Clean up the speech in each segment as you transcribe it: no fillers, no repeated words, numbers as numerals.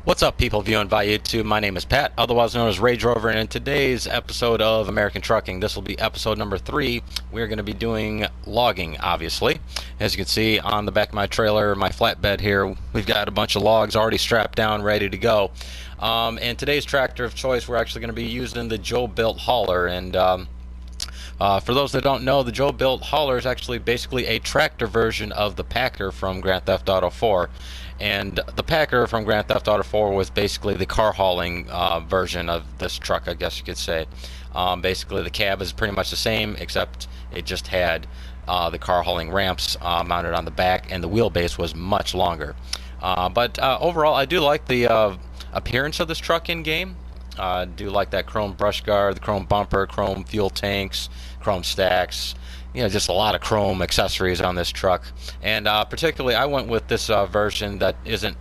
What's up, people viewing via YouTube? My name is Pat, otherwise known as RageRover, and in today's episode of American Trucking, this will be episode number 3. We're going to be doing logging, obviously. As you can see on the back of my trailer, my flatbed here, we've got a bunch of logs already strapped down, ready to go. And today's tractor of choice, we're actually going to be using the Joe-built hauler, and for those that don't know, the Joe-built hauler is actually basically a tractor version of the Packer from Grand Theft Auto 4. And the Packer from Grand Theft Auto 4 was basically the car hauling version of this truck, I guess you could say. Basically, the cab is pretty much the same, except it just had the car hauling ramps mounted on the back, and the wheelbase was much longer. But overall, I do like the appearance of this truck in game. I do like that chrome brush guard, the chrome bumper, chrome fuel tanks, chrome stacks. You know, just a lot of chrome accessories on this truck. And particularly, I went with this version that isn't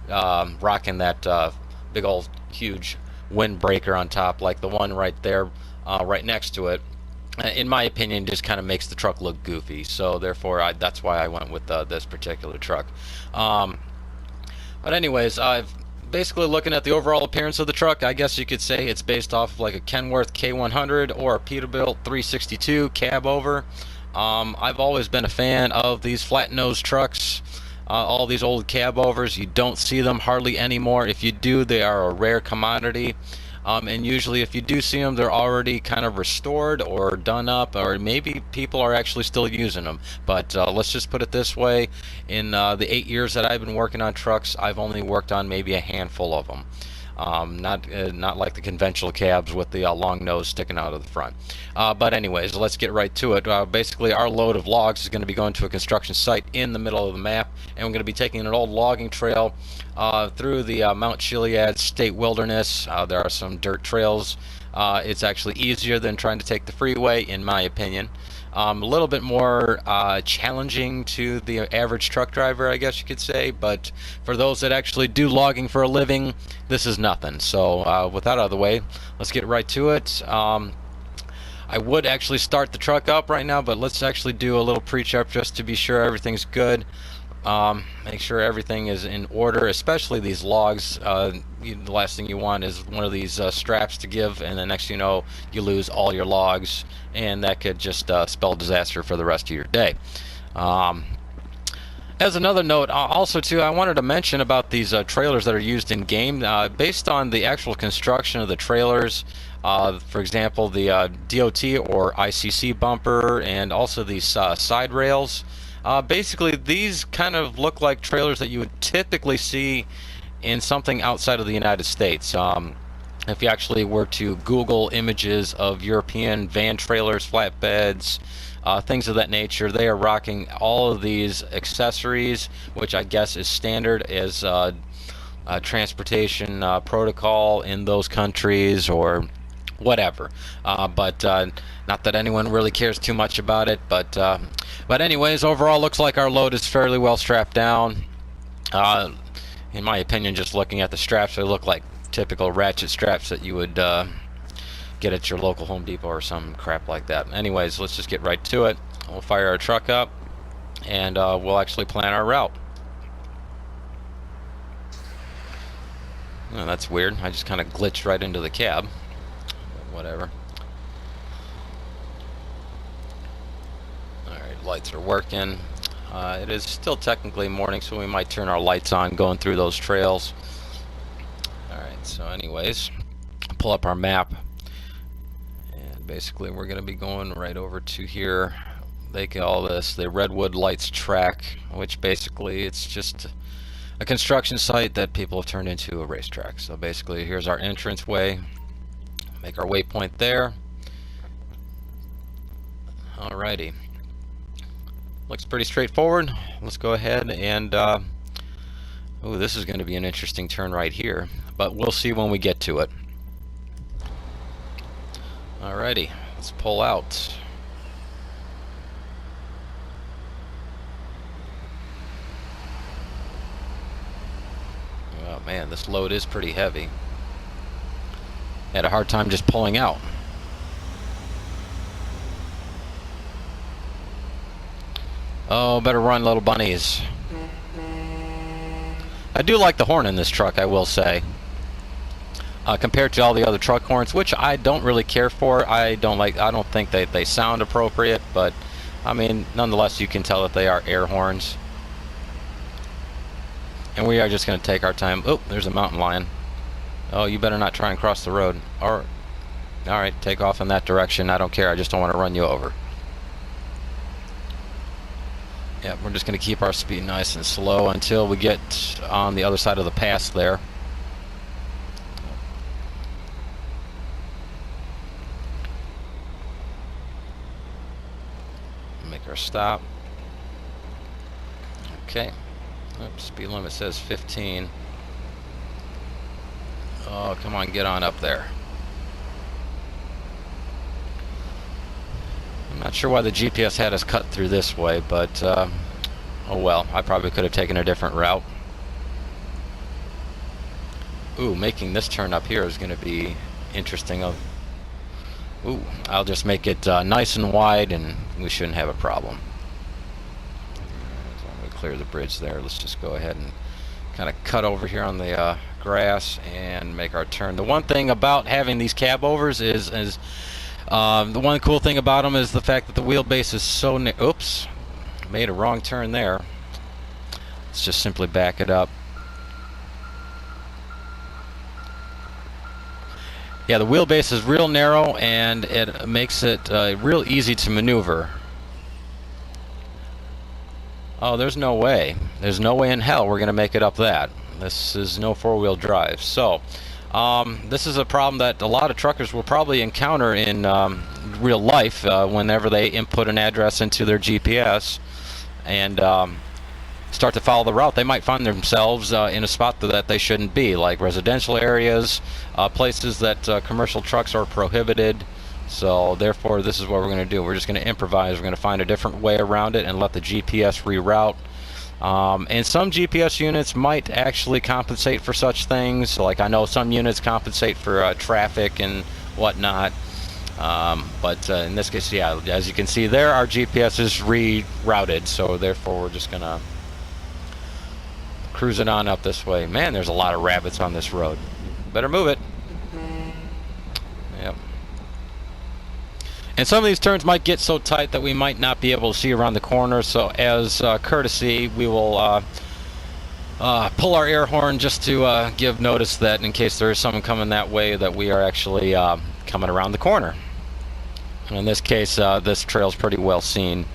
rocking that big old huge windbreaker on top like the one right there, right next to it. In my opinion, just kind of makes the truck look goofy. So therefore, that's why I went with this particular truck. But anyways, I've basically looking at the overall appearance of the truck, I guess you could say it's based off of like a Kenworth K100 or a Peterbilt 362 cab over. I've always been a fan of these flat nose trucks, all these old cab overs. You don't see them hardly anymore. If you do, they are a rare commodity. And usually if you do see them, they're already kind of restored or done up, or maybe people are actually still using them. But let's just put it this way, in the 8 years that I've been working on trucks, I've only worked on maybe a handful of them. Not like the conventional cabs with the long nose sticking out of the front. But anyways, let's get right to it. Basically, our load of logs is going to be going to a construction site in the middle of the map, and we're going to be taking an old logging trail through the Mount Chiliad State Wilderness. There are some dirt trails. It's actually easier than trying to take the freeway, in my opinion. A little bit more challenging to the average truck driver, I guess you could say, but for those that actually do logging for a living, this is nothing. So with that out of the way, let's get right to it. I would actually start the truck up right now, but let's actually do a little pre-check just to be sure everything's good. Make sure everything is in order, especially these logs. The last thing you want is one of these straps to give, and the next thing you know, you lose all your logs, and that could just spell disaster for the rest of your day. As another note, also too, I wanted to mention about these trailers that are used in game. Based on the actual construction of the trailers, for example, the DOT or ICC bumper, and also these side rails. Basically, these kind of look like trailers that you would typically see in something outside of the United States. If you actually were to Google images of European van trailers, flatbeds, things of that nature, they are rocking all of these accessories, which I guess is standard as transportation protocol in those countries or whatever. But not that anyone really cares too much about it. But anyways, overall, looks like our load is fairly well strapped down. In my opinion, just looking at the straps, they look like typical ratchet straps that you would get at your local Home Depot or some crap like that. Anyways, let's just get right to it. We'll fire our truck up, and we'll actually plan our route. Oh, that's weird. I just kind of glitched right into the cab. But whatever. Alright, lights are working. It is still technically morning, so we might turn our lights on going through those trails. Alright, so anyways, pull up our map. And basically we're going to be going right over to here. They call this the Redwood Lights Track, which basically it's just a construction site that people have turned into a racetrack. So basically here's our entrance way. Make our waypoint there. Alrighty. Looks pretty straightforward. Let's go ahead and oh, this is going to be an interesting turn right here, but we'll see when we get to it. Alrighty, let's pull out. Oh man, this load is pretty heavy. Had a hard time just pulling out. Oh, better run, little bunnies. I do like the horn in this truck, I will say. Compared to all the other truck horns, which I don't really care for. I don't think they sound appropriate, but I mean, nonetheless, you can tell that they are air horns. And we are just going to take our time. Oh, there's a mountain lion. Oh, you better not try and cross the road. All right, take off in that direction. I don't care. I just don't want to run you over. Yeah, we're just going to keep our speed nice and slow until we get on the other side of the pass there. Make our stop. Okay. Oops, speed limit says 15. Oh, come on, get on up there. I'm not sure why the GPS had us cut through this way, but oh well, I probably could have taken a different route. Ooh, making this turn up here is going to be interesting. Ooh, I'll just make it nice and wide, and we shouldn't have a problem. So I'm going to clear the bridge there. Let's just go ahead and kind of cut over here on the grass and make our turn. The one thing about having these cab overs is the one cool thing about them is the fact that the wheelbase is so oops, made a wrong turn there. Let's just simply back it up. Yeah, the wheelbase is real narrow, and it makes it real easy to maneuver. Oh, there's no way. There's no way in hell we're going to make it up that. This is no four-wheel drive. So, this is a problem that a lot of truckers will probably encounter in real life whenever they input an address into their GPS and start to follow the route. They might find themselves in a spot that they shouldn't be, like residential areas, places that commercial trucks are prohibited. So therefore, this is what we're going to do. We're just going to improvise. We're going to find a different way around it and let the GPS reroute. And some GPS units might actually compensate for such things. So, like, I know some units compensate for traffic and whatnot. But in this case, yeah, as you can see there, our GPS is rerouted. So therefore, we're just going to cruise it on up this way. Man, there's a lot of rabbits on this road. Better move it. Yep. And some of these turns might get so tight that we might not be able to see around the corner. So as courtesy, we will pull our air horn just to give notice that in case there is someone coming that way, that we are actually coming around the corner. And in this case, this trail's pretty well seen.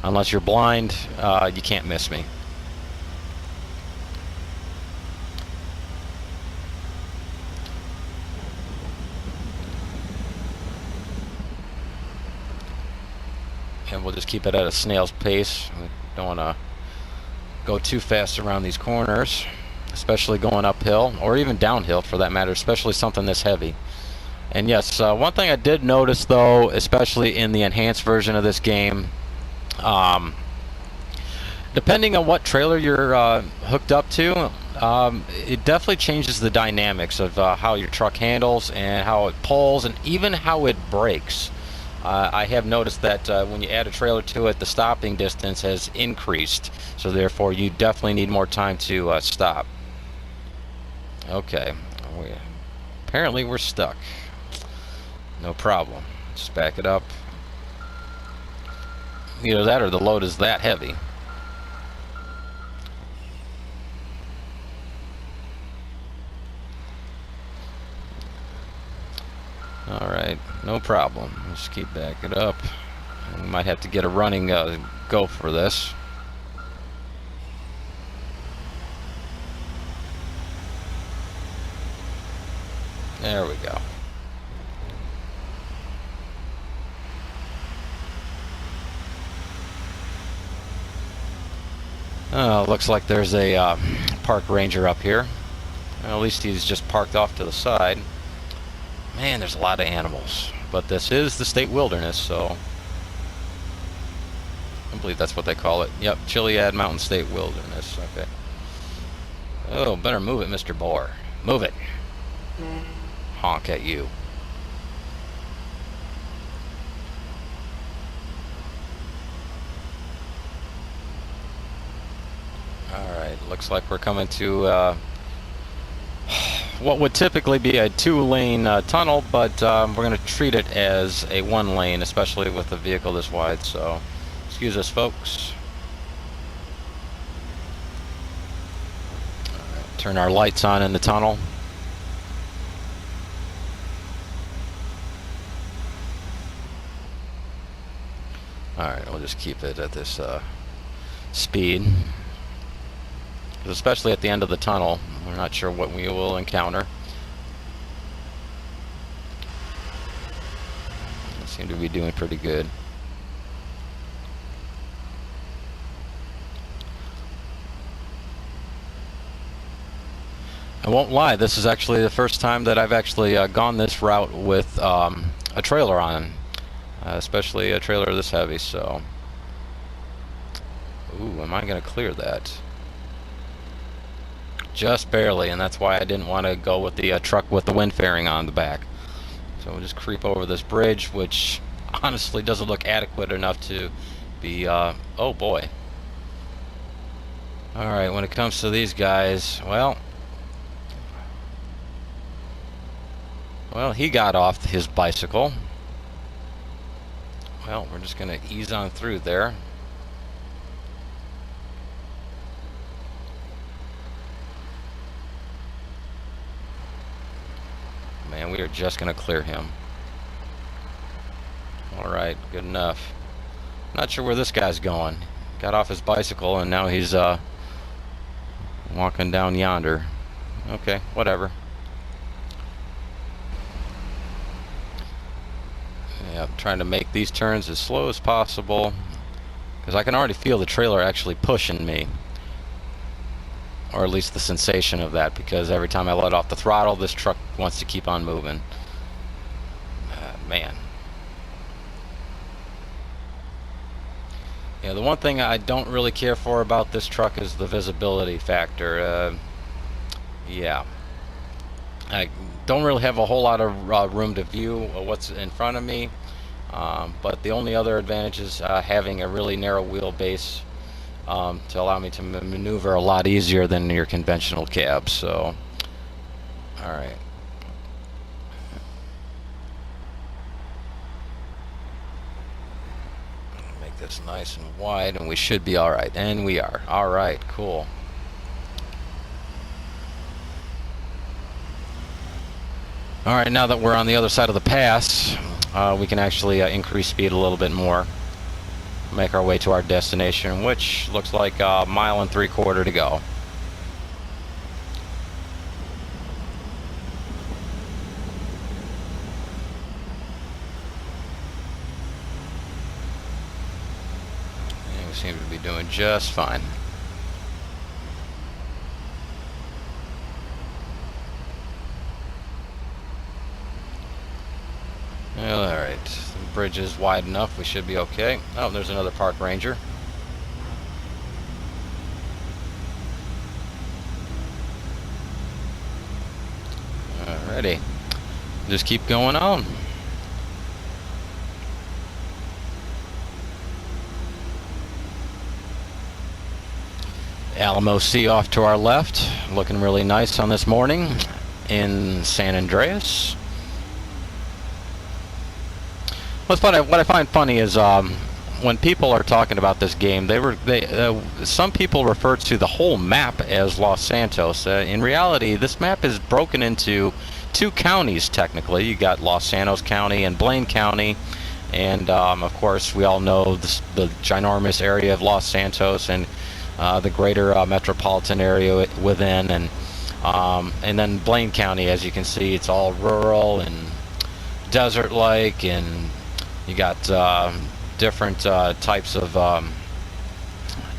Unless you're blind, you can't miss me. And we'll just keep it at a snail's pace. We don't want to go too fast around these corners, especially going uphill or even downhill for that matter, especially something this heavy. And yes, one thing I did notice though, especially in the enhanced version of this game, depending on what trailer you're hooked up to, it definitely changes the dynamics of how your truck handles and how it pulls and even how it brakes. I have noticed that when you add a trailer to it, the stopping distance has increased. So therefore, you definitely need more time to stop. Okay. Apparently, we're stuck. No problem. Just back it up. Either that or the load is that heavy. Alright, no problem. Just keep backing it up. We might have to get a running go for this. There we go. Looks like there's a park ranger up here. Well, at least he's just parked off to the side. Man, there's a lot of animals, but this is the state wilderness, so I believe that's what they call it. Yep, Chiliad Mountain State Wilderness. Okay. Oh, better move it, Mr. Boar. Move it. Honk at you. Alright, looks like we're coming to what would typically be a 2-lane tunnel, but we're going to treat it as a 1-lane, especially with a vehicle this wide. So excuse us, folks. Right, turn our lights on in the tunnel. Alright, we'll just keep it at this speed. Especially at the end of the tunnel, we're not sure what we will encounter. We seem to be doing pretty good. I won't lie, this is actually the first time that I've actually gone this route with a trailer on. Especially a trailer this heavy, so... Ooh, am I going to clear that? Just barely, and that's why I didn't want to go with the truck with the wind fairing on the back. So we'll just creep over this bridge, which honestly doesn't look adequate enough to be... oh boy. Alright, when it comes to these guys, well, he got off his bicycle. Well, we're just going to ease on through there. Man, we are just going to clear him. Alright, good enough. Not sure where this guy's going. Got off his bicycle and now he's walking down yonder. Okay, whatever. Yeah, I'm trying to make these turns as slow as possible because I can already feel the trailer actually pushing me, or at least the sensation of that, because every time I let off the throttle, this truck wants to keep on moving. Man. Yeah, the one thing I don't really care for about this truck is the visibility factor. Yeah. I don't really have a whole lot of room to view what's in front of me, but the only other advantage is having a really narrow wheelbase to allow me to maneuver a lot easier than your conventional cab. So, alright. Make this nice and wide and we should be alright. And we are. Alright, cool. Alright, now that we're on the other side of the pass, we can actually increase speed a little bit more. Make our way to our destination, which looks like a 1.75 miles to go. And we seem to be doing just fine. Alright, the bridge is wide enough, we should be okay. Oh, there's another park ranger. Alrighty, just keep going on. Alamo Sea off to our left, looking really nice on this morning in San Andreas. What I find funny is when people are talking about this game, some people refer to the whole map as Los Santos. In reality, this map is broken into 2 counties technically. You got Los Santos County and Blaine County, and of course we all know the ginormous area of Los Santos and the greater metropolitan area within, and then Blaine County, as you can see, it's all rural and desert-like, and you got different types of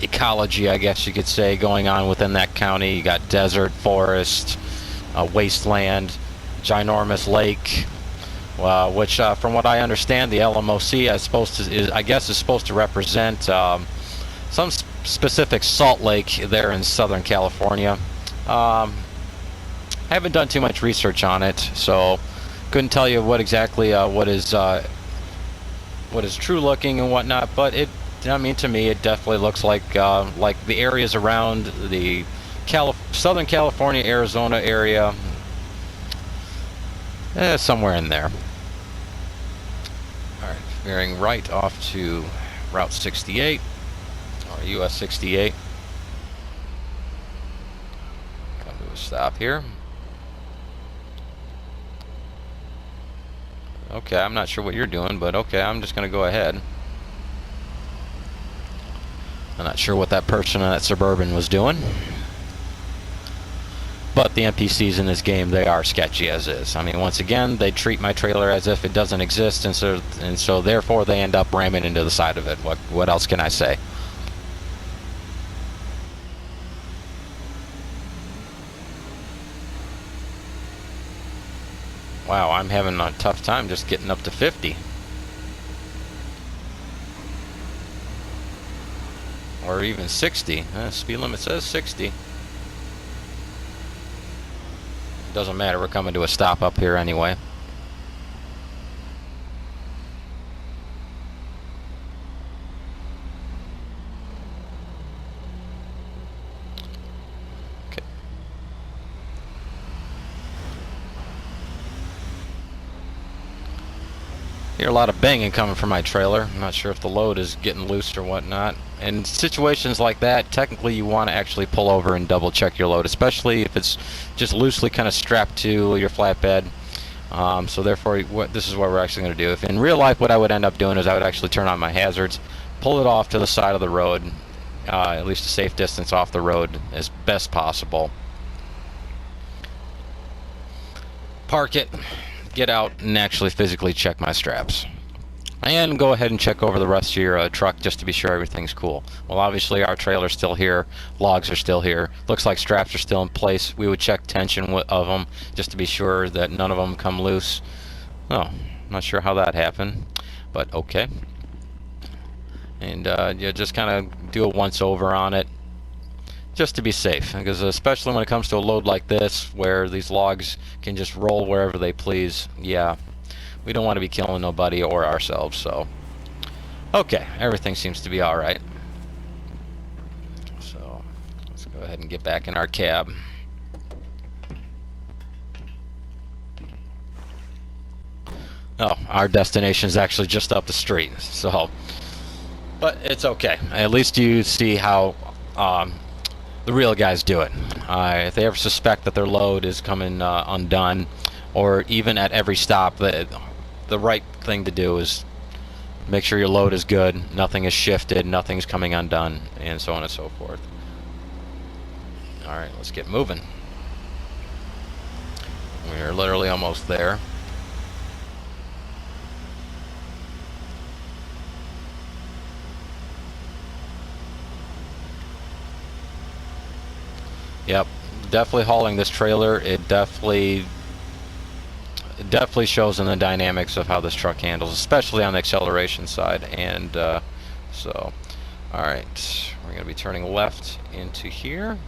ecology, I guess you could say, going on within that county. You got desert, forest, wasteland, ginormous lake, which, from what I understand, the LMOC is supposed to represent some specific salt lake there in Southern California. I haven't done too much research on it, so couldn't tell you what exactly what is true looking and whatnot, but to me it definitely looks like the areas around the Southern California, Arizona area, somewhere in there. All right, veering right off to Route 68 or US 68. Come to a stop here. Okay, I'm not sure what you're doing, but okay, I'm just going to go ahead. I'm not sure what that person in that Suburban was doing. But the NPCs in this game, they are sketchy as is. I mean, once again, they treat my trailer as if it doesn't exist, and so therefore they end up ramming into the side of it. What else can I say? Wow, I'm having a tough time just getting up to 50. Or even 60. Speed limit says 60. Doesn't matter, we're coming to a stop up here anyway. Okay. Hear a lot of banging coming from my trailer. I'm not sure if the load is getting loose or whatnot. In situations like that, technically you want to actually pull over and double check your load, especially if it's just loosely kind of strapped to your flatbed. So therefore, this is what we're actually going to do. If in real life, what I would end up doing is I would actually turn on my hazards, pull it off to the side of the road, at least a safe distance off the road as best possible. Park it, get out, and actually physically check my straps. And go ahead and check over the rest of your truck just to be sure everything's cool. Well, obviously our trailer's still here, logs are still here, looks like straps are still in place. We would check tension of them just to be sure that none of them come loose. Oh, I'm not sure how that happened, but okay. And you just kind of do a once over on it just to be safe, because especially when it comes to a load like this where these logs can just roll wherever they please, yeah, we don't want to be killing nobody or ourselves. So okay, everything seems to be all right. So let's go ahead and get back in our cab. Oh, our destination is actually just up the street, so but it's okay. At least you see how the real guys do it. If they ever suspect that their load is coming undone, or even at every stop, the right thing to do is make sure your load is good, nothing is shifted, nothing's coming undone, and so on and so forth. Alright, let's get moving. We're literally almost there. Yep, definitely hauling this trailer. It definitely shows in the dynamics of how this truck handles, especially on the acceleration side. And so, all right, we're going to be turning left into here.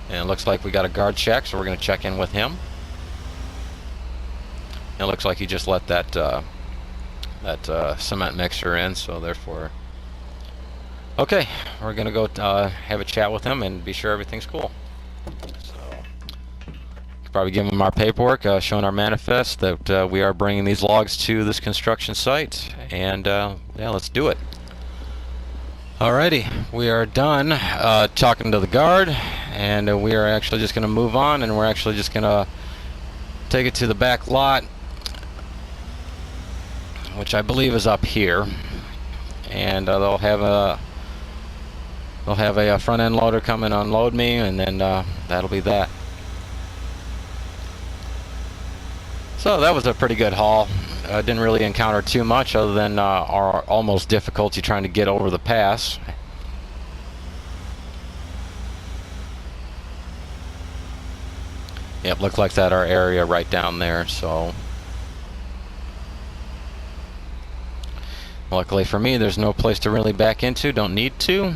And it looks like we got a guard check, so we're going to check in with him. And it looks like he just let that cement mixer in, so therefore, okay, we're gonna go have a chat with him and be sure everything's cool. So probably give him our paperwork showing our manifest that we are bringing these logs to this construction site, and yeah, let's do it. Alrighty, we are done talking to the guard, and we are actually just gonna move on, and we're actually just gonna take it to the back lot, which I believe is up here, and they'll have a front end loader come and unload me, and then that'll be that. So that was a pretty good haul. Didn't really encounter too much other than our almost difficulty trying to get over the pass. Yep, looked like that our area right down there, so luckily for me, there's no place to really back into, don't need to.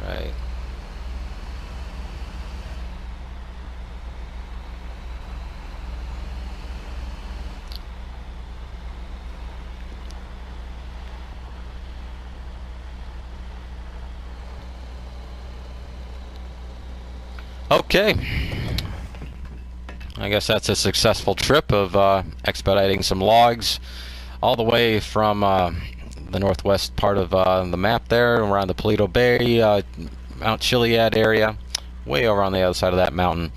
Right. Okay, I guess that's a successful trip of expediting some logs all the way from the northwest part of the map there, around the Paleto Bay, Mount Chiliad area, way over on the other side of that mountain.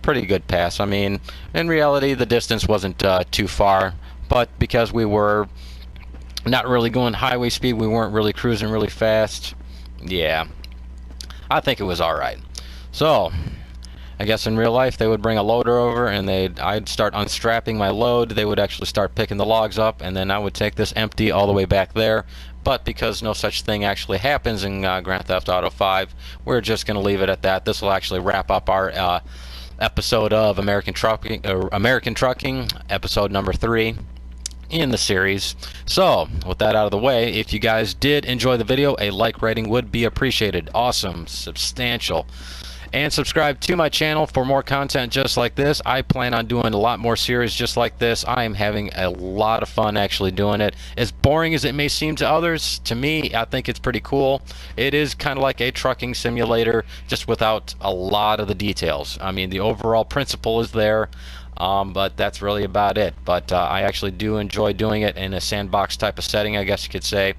Pretty good pass. I mean, in reality, the distance wasn't too far, but because we were not really going highway speed, we weren't really cruising really fast. Yeah, I think it was all right. So, I guess in real life they would bring a loader over and I'd start unstrapping my load. They would actually start picking the logs up, and then I would take this empty all the way back there. But because no such thing actually happens in Grand Theft Auto 5, we're just going to leave it at that. This will actually wrap up our episode of American Trucking, episode number 3 in the series. So with that out of the way, if you guys did enjoy the video, a like rating would be appreciated. Awesome, substantial. And subscribe to my channel for more content just like this. I plan on doing a lot more series just like this. I am having a lot of fun actually doing it. As boring as it may seem to others, to me, I think it's pretty cool. It is kind of like a trucking simulator, just without a lot of the details. I mean, the overall principle is there, but that's really about it. But I actually do enjoy doing it in a sandbox type of setting, I guess you could say.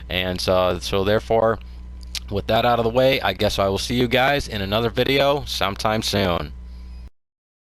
And so therefore, with that out of the way, I guess I will see you guys in another video sometime soon.